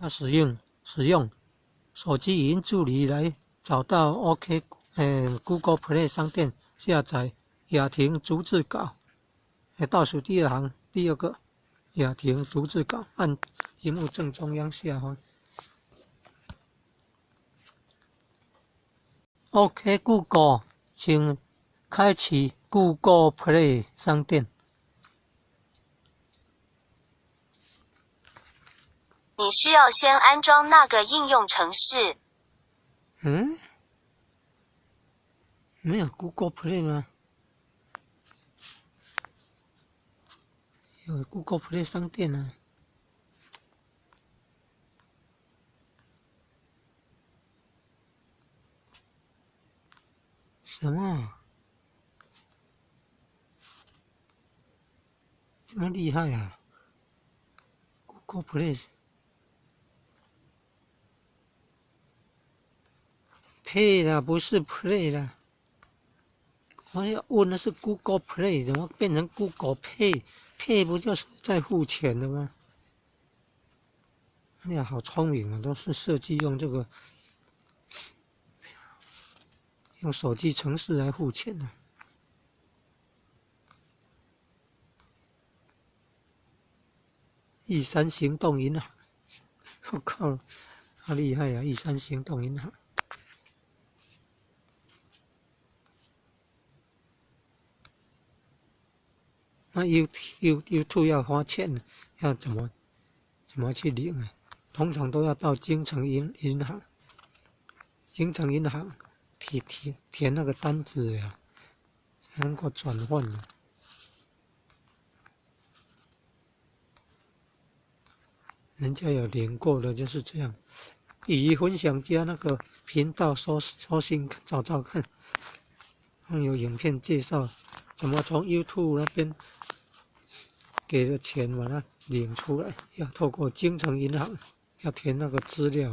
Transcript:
要使用手机语音助理来找到 Google Play 商店下载雅婷逐字稿。倒数第二行第二个雅婷逐字稿，按萤幕正中央下方。OK Google， 请开启 Google Play 商店。你需要先安装那个应用程式。没有 Google Play 吗？有 Google Play 商店啊。什么？这么厉害啊 ？Google Play。Pay 啦，不是 Play 啦。我要问的是 Google Play， 怎么变成 Google Pay？Pay 不就是在付钱的吗？哎呀，好聪明啊，都是设计用这个用手机程式来付钱的。13行动银行，我靠，好厉害啊！13行动银行。那 YouTube 要花钱，要怎么去领啊？通常都要到京城银行填那个单子呀，才能够转换的。人家有领过的就是这样。语音分享加那个频道搜寻找看，有影片介绍怎么从 YouTube 那边给的钱把它领出来，要透过京城银行要填那个资料。